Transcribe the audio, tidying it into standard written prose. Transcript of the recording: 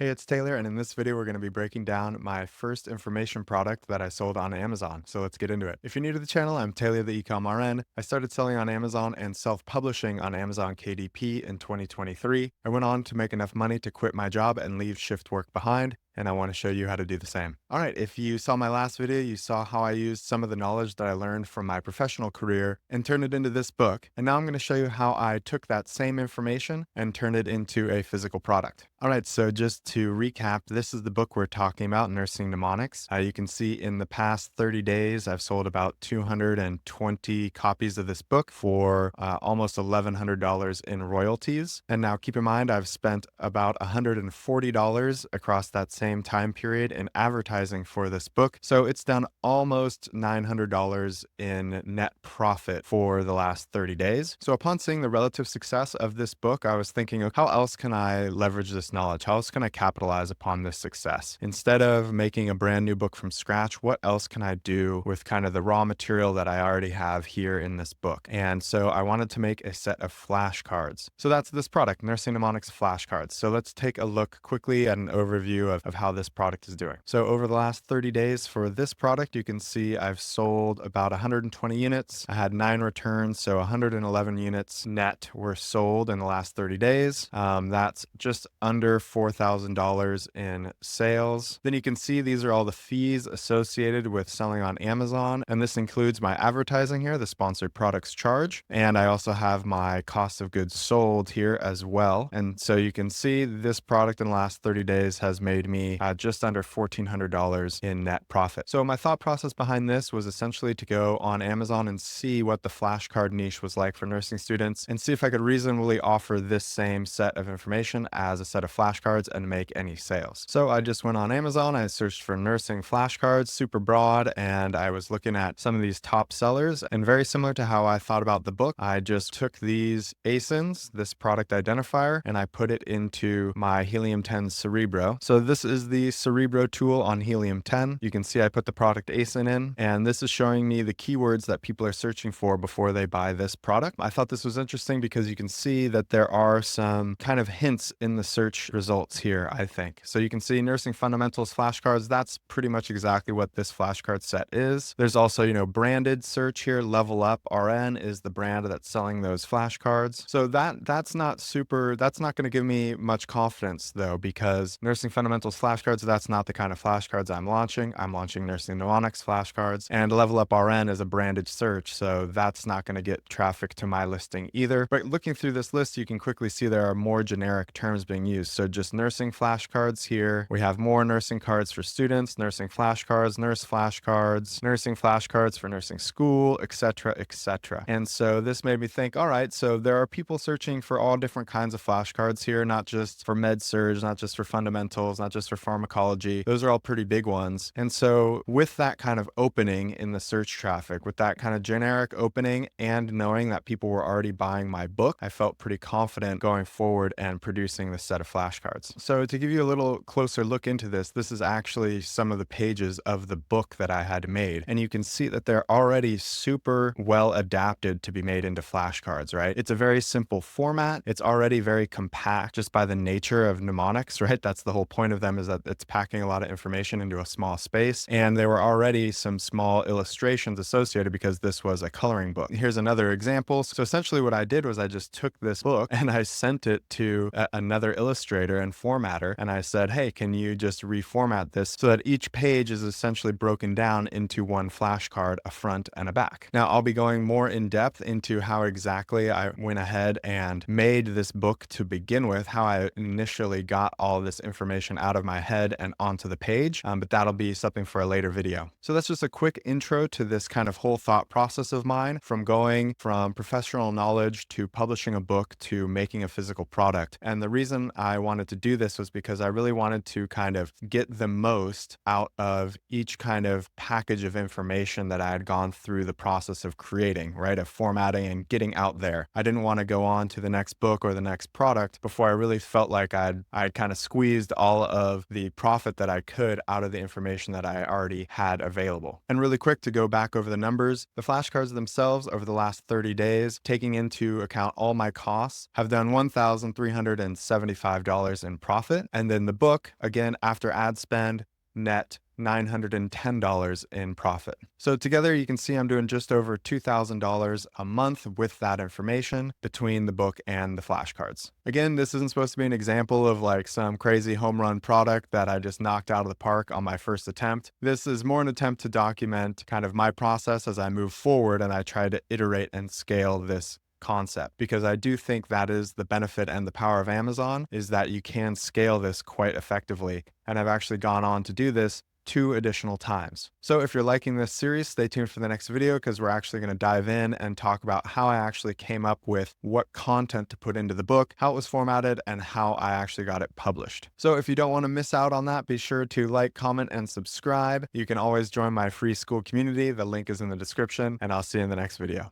Hey, it's Taylor, and in this video, we're going to be breaking down my first information product that I sold on Amazon. So let's get into it. If you're new to the channel, I'm Taylor the Ecom RN. I started selling on Amazon and self-publishing on Amazon KDP in 2023. I went on to make enough money to quit my job and leave shift work behind, and I want to show you how to do the same. All right, if you saw my last video, you saw how I used some of the knowledge that I learned from my professional career and turned it into this book. And now I'm going to show you how I took that same information and turned it into a physical product. All right, so just to recap, this is the book we're talking about, Nursing Mnemonics. You can see in the past 30 days, I've sold about 220 copies of this book for almost $1,100 in royalties. And now keep in mind, I've spent about $140 across that same time period in advertising for this book. So it's done almost $900 in net profit for the last 30 days. So upon seeing the relative success of this book, I was thinking, how else can I leverage this knowledge? How else can I capitalize upon this success? Instead of making a brand new book from scratch, what else can I do with kind of the raw material that I already have here in this book? And so I wanted to make a set of flashcards. So that's this product, Nursing Mnemonics flashcards. So let's take a look quickly at an overview of how this product is doing. So over the last 30 days for this product, you can see I've sold about 120 units. I had 9 returns, so 111 units net were sold in the last 30 days. That's just under $4,000 in sales. Then you can see these are all the fees associated with selling on Amazon. And this includes my advertising here, the sponsored products charge. And I also have my cost of goods sold here as well. And so you can see this product in the last 30 days has made me just under $1,400 in net profit. So my thought process behind this was essentially to go on Amazon and see what the flashcard niche was like for nursing students and see if I could reasonably offer this same set of information as a set of flashcards and make any sales. So I just went on Amazon, I searched for nursing flashcards, super broad, and I was looking at some of these top sellers. And very similar to how I thought about the book, I just took these ASINs, this product identifier, and I put it into my Helium 10 Cerebro. So this is the Cerebro tool on Helium 10. You can see I put the product ASIN in, and this is showing me the keywords that people are searching for before they buy this product. I thought this was interesting because you can see that there are some kind of hints in the search results here, I think. So you can see nursing fundamentals flashcards. That's pretty much exactly what this flashcard set is. There's also, branded search here. Level Up RN is the brand that's selling those flashcards. So that's not going to give me much confidence though, because nursing fundamentals flashcards, that's not the kind of flashcards I'm launching. I'm launching nursing mnemonics flashcards, and Level Up RN is a branded search. So that's not going to get traffic to my listing either. But looking through this list, you can quickly see there are more generic terms being used. So just nursing flashcards here. We have more nursing cards for students, nursing flashcards, nurse flashcards, nursing flashcards for nursing school, etc., etc. And so this made me think, all right, so there are people searching for all different kinds of flashcards here, not just for med surg, not just for fundamentals, not just for pharmacology. Those are all pretty big ones. And so with that kind of opening in the search traffic, with that kind of generic opening and knowing that people were already buying my book, I felt pretty confident going forward and producing this set of flashcards. So to give you a little closer look into this is actually some of the pages of the book that I had made. And you can see that they're already super well adapted to be made into flashcards, right? It's a very simple format. It's already very compact just by the nature of mnemonics, right? That's the whole point of them, is that it's packing a lot of information into a small space. And there were already some small illustrations associated because this was a coloring book. Here's another example. So essentially what I did was I just took this book and I sent it to another illustrator and formatter. And I said, hey, can you just reformat this so that each page is essentially broken down into one flashcard, a front and a back. Now I'll be going more in depth into how exactly I went ahead and made this book to begin with, how I initially got all this information out of my head and onto the page, but that'll be something for a later video. So that's just a quick intro to this kind of whole thought process of mine, from going from professional knowledge to publishing a book to making a physical product. And the reason I wanted to do this was because I really wanted to kind of get the most out of each kind of package of information that I had gone through the process of creating, right? Of formatting and getting out there. I didn't want to go on to the next book or the next product before I really felt like I'd kind of squeezed all of of the profit that I could out of the information that I already had available. And really quick to go back over the numbers, the flashcards themselves over the last 30 days, taking into account all my costs, have done $1,375 in profit. And then the book, again, after ad spend, net $910 in profit. So together you can see I'm doing just over $2,000 a month with that information between the book and the flashcards. Again, this isn't supposed to be an example of like some crazy home run product that I just knocked out of the park on my first attempt. This is more an attempt to document kind of my process as I move forward and I try to iterate and scale this concept, because I do think that is the benefit and the power of Amazon, is that you can scale this quite effectively. And I've actually gone on to do this 2 additional times. So if you're liking this series, stay tuned for the next video, because we're actually going to dive in and talk about how I actually came up with what content to put into the book, how it was formatted, and how I actually got it published. So if you don't want to miss out on that, be sure to like, comment, and subscribe. You can always join my free Skool community. The link is in the description, and I'll see you in the next video.